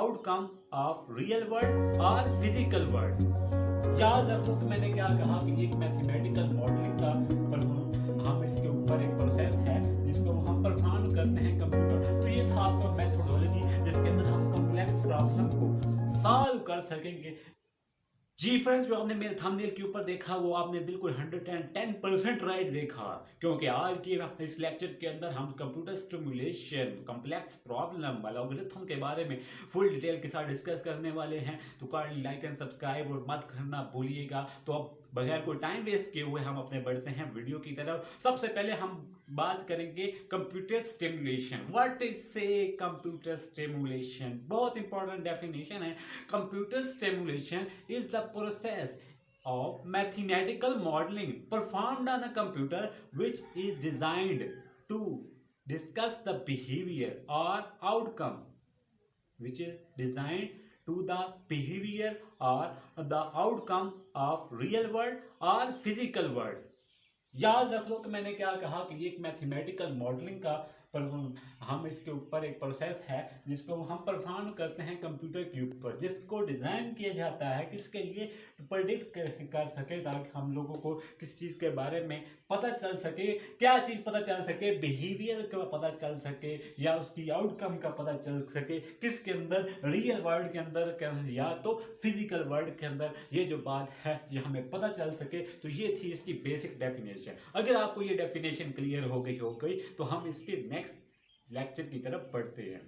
Outcome of real world और physical world. याद रखो कि मैंने क्या कहा कि एक मैथमेटिकल मॉडलिंग का हम इसके ऊपर एक प्रोसेस है जिसको हम परफॉर्म करते हैं कंप्यूटर। तो ये था आपका मेथोडोलॉजी जिसके अंदर हम कॉम्प्लेक्स प्रॉब्लम को सॉल्व कर सकेंगे। जी फ्रेंड, जो आपने मेरे थंबनेल के ऊपर देखा वो आपने बिल्कुल 110% राइट देखा, क्योंकि आज की इस लेक्चर के अंदर हम computer stimulation, complex problem, algorithm के बारे में फुल डिटेल के साथ डिस्कस करने वाले हैं। तो काइंडली लाइक एंड सब्सक्राइब और मत करना भूलिएगा। तो अब बगैर कोई टाइम वेस्ट किए हुए हम अपने बढ़ते हैं वीडियो की तरफ। सबसे पहले हम बात करेंगे कंप्यूटर स्टिमुलेशन। व्हाट इज से कंप्यूटर स्टिमुलेशन? बहुत इंपॉर्टेंट डेफिनेशन है। Computer stimulation is the process of mathematical modeling performed on a computer which is designed to discuss the behavior or outcome which is designed to the behavior or the outcome of real world or physical world। याद रख लो कि मैंने क्या कहा कि ये एक mathematical modelling का हम इसके ऊपर एक प्रोसेस है जिसको हम परफॉर्म करते हैं कंप्यूटर के ऊपर, जिसको डिज़ाइन किया जाता है किसके लिए? प्रेडिक्ट कर सके, ताकि हम लोगों को किस चीज़ के बारे में पता चल सके। क्या चीज़ पता चल सके? बिहेवियर का पता चल सके या उसकी आउटकम का पता चल सके। किसके अंदर? रियल वर्ल्ड के अंदर या तो फिजिकल वर्ल्ड के अंदर। ये जो बात है ये हमें पता चल सके। तो ये थी इसकी बेसिक डेफिनेशन। अगर आपको ये डेफिनेशन क्लियर हो गई तो हम इसके नेक्स्ट लेक्चर की तरफ बढ़ते हैं।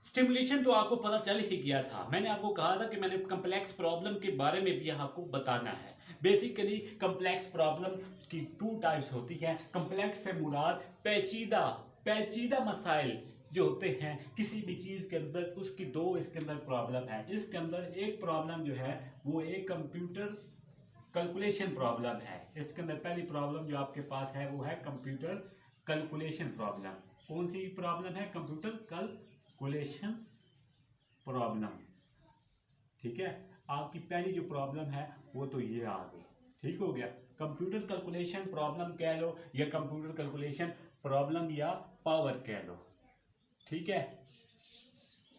स्टिमुलेशन तो आपको पता चल ही गया था। मैंने आपको कहा था कि मैंने कॉम्प्लेक्स प्रॉब्लम के बारे में भी आपको बताना है। बेसिकली कॉम्प्लेक्स प्रॉब्लम की 2 टाइप्स होती हैं। कॉम्प्लेक्स से मुराद पेचीदा मसाइल जो होते हैं किसी भी चीज़ के अंदर, उसकी 2 इसके अंदर प्रॉब्लम है। इसके अंदर एक प्रॉब्लम जो है वो एक कंप्यूटर कैलकुलेशन प्रॉब्लम है। इसके अंदर पहली प्रॉब्लम जो आपके पास है वो है कंप्यूटर कैलकुलेशन प्रॉब्लम। कौन सी प्रॉब्लम है? Computer calculation problem. ठीक है, आपकी पहली जो प्रॉब्लम है वो तो ये आ गई। ठीक हो गया। कंप्यूटर कैलकुलेशन प्रॉब्लम कह लो या कंप्यूटर कैलकुलेशन प्रॉब्लम या पावर कह लो। ठीक है,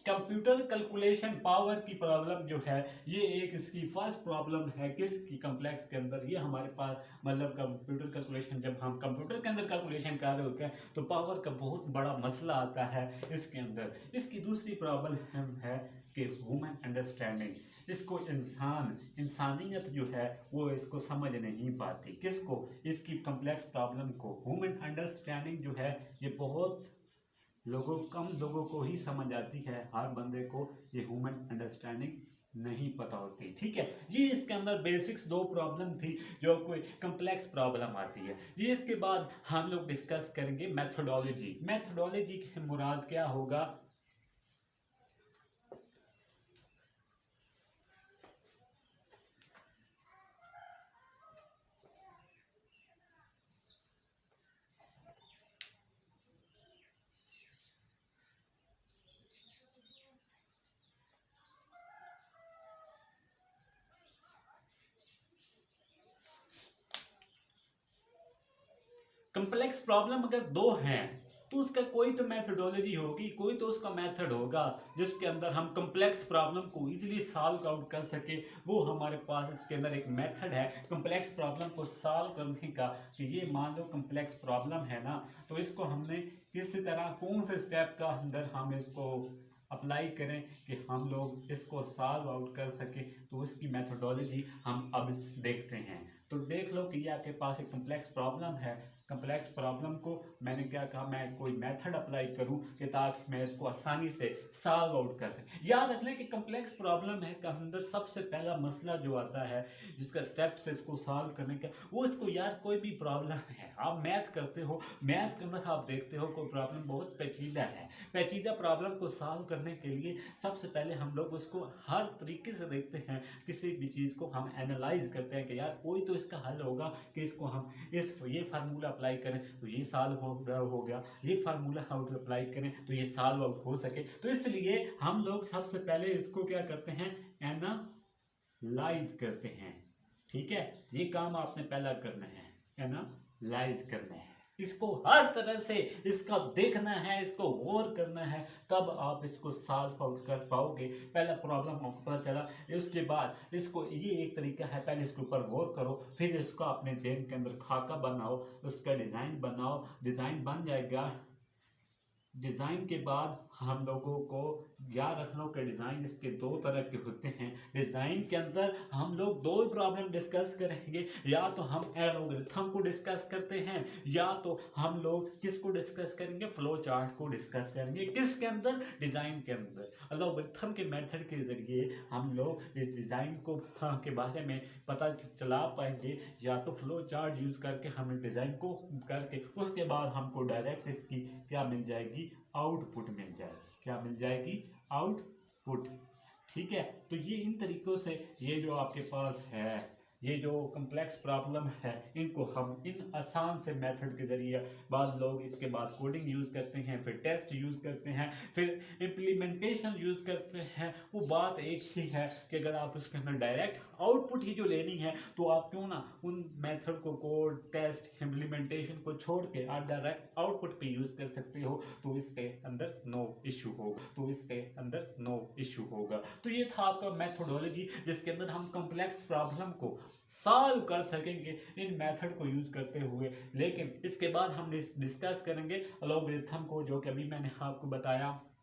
कंप्यूटर कैलकुलेशन पावर की प्रॉब्लम जो है ये एक इसकी फर्स्ट प्रॉब्लम है किसकी? कॉम्प्लेक्स के अंदर। ये हमारे पास मतलब कंप्यूटर कैलकुलेशन, जब हम कंप्यूटर के अंदर कैलकुलेशन कर रहे होते हैं तो पावर का बहुत बड़ा मसला आता है इसके अंदर। इसकी दूसरी प्रॉब्लम है कि ह्यूमन अंडरस्टैंडिंग। इसको इंसानियत जो है वो इसको समझ नहीं पाती। किसको? इसकी कॉम्प्लेक्स प्रॉब्लम को। ह्यूमन अंडरस्टैंडिंग जो है ये बहुत कम लोगों को ही समझ आती है। हर बंदे को ये ह्यूमन अंडरस्टैंडिंग नहीं पता होती। ठीक है, ये इसके अंदर बेसिक्स 2 प्रॉब्लम थी जो कोई कॉम्प्लेक्स प्रॉब्लम आती है। ये इसके बाद हम लोग डिस्कस करेंगे मेथोडोलॉजी की मुराद क्या होगा? कॉम्प्लेक्स प्रॉब्लम अगर 2 हैं तो उसका कोई तो मेथोडोलॉजी होगी, कोई तो उसका मेथड होगा जिसके अंदर हम कॉम्प्लेक्स प्रॉब्लम को इजीली सॉल्व आउट कर सके। वो हमारे पास इसके अंदर एक मेथड है कॉम्प्लेक्स प्रॉब्लम को सॉल्व करने का। कि ये मान लो कॉम्प्लेक्स प्रॉब्लम है ना, तो इसको हमने किस तरह, कौन से स्टेप का अंदर हम इसको अप्लाई करें कि हम लोग इसको सॉल्व आउट कर सके। तो उसकी मेथोडोलॉजी हम अब देखते हैं। तो देख लो कि ये आपके पास एक कॉम्प्लेक्स प्रॉब्लम है। कॉम्प्लेक्स प्रॉब्लम को मैंने क्या कहा, मैं कोई मेथड अप्लाई करूं कि ताकि मैं इसको आसानी से सॉल्व आउट कर सकें। याद रख लें कि कॉम्प्लेक्स प्रॉब्लम है का अंदर सबसे पहला मसला जो आता है जिसका स्टेप से इसको सॉल्व करने का, वो इसको यार कोई भी प्रॉब्लम है, आप मैथ करते हो, मैथ के अंदर आप देखते हो कोई प्रॉब्लम बहुत पेचीदा है। पेचीदा प्रॉब्लम को सॉल्व करने के लिए सबसे पहले हम लोग उसको हर तरीके से देखते हैं। किसी भी चीज़ को हम एनालाइज करते हैं कि यार कोई तो इसका हल होगा कि इसको हम ये फार्मूला अप्लाई करें तो ये सॉल्व हो गया, ये फार्मूला आउट अप्लाई करें तो ये सॉल्व आउट हो सके। तो इसलिए हम लोग सबसे पहले इसको क्या करते हैं? एनालाइज करते हैं। ठीक है, ये काम आपने पहला करना है, एनालाइज करना है। इसको हर तरह से इसका देखना है, इसको गौर करना है, तब आप इसको सॉल्व आउट कर पाओगे। पहला प्रॉब्लम आपको पता चला, उसके बाद इसको ये एक तरीका है, पहले इसके ऊपर गौर करो, फिर इसको अपने जेन के अंदर खाका बनाओ, उसका डिज़ाइन बनाओ, डिज़ाइन बन जाएगा। डिज़ाइन के बाद हम लोगों को याद रखना कि डिज़ाइन इसके दो तरह के होते हैं। डिज़ाइन के अंदर हम लोग दो ही प्रॉब्लम डिस्कस करेंगे, या तो हम एल्गोरिथम को डिस्कस करते हैं, या तो हम लोग किसको डिस्कस करेंगे, फ्लो चार्ट को डिस्कस करेंगे। किसके अंदर? डिज़ाइन के अंदर। एल्गोरिथम के मेथड के ज़रिए हम लोग इस डिज़ाइन को के बारे में पता चला पाएंगे, या तो फ्लो चार्ट यूज़ करके हम डिज़ाइन को करके उसके बाद हमको डायरेक्ट इसकी क्या मिल जाएगी, आउटपुट मिल जाएगी। क्या मिल जाएगी? आउटपुट। ठीक है, तो ये इन तरीकों से ये जो आपके पास है, ये जो कम्प्लेक्स प्रॉब्लम है, इनको हम इन आसान से मेथड के जरिए, बाद लोग इसके बाद कोडिंग यूज़ करते हैं, फिर टेस्ट यूज़ करते हैं, फिर इम्प्लीमेंटेशन यूज़ करते हैं। वो बात एक ही है कि अगर आप उसके अंदर डायरेक्ट आउटपुट ही जो लेनी है, तो आप क्यों ना उन मेथड को, कोड, टेस्ट, इम्प्लीमेंटेशन को छोड़ के आप डायरेक्ट आउटपुट पे यूज़ कर सकते हो, तो इसके अंदर नो इशू होगा। तो इसके अंदर नो इशू होगा। तो ये था आपका मेथोडोलॉजी, जिसके अंदर हम कम्प्लेक्स प्रॉब्लम को सॉल्व कर सकेंगे इन मेथड को यूज करते हुए। लेकिन इसके बाद हम डिस्कस करेंगे एल्गोरिथम को, जो कि अभी मैंने आपको बताया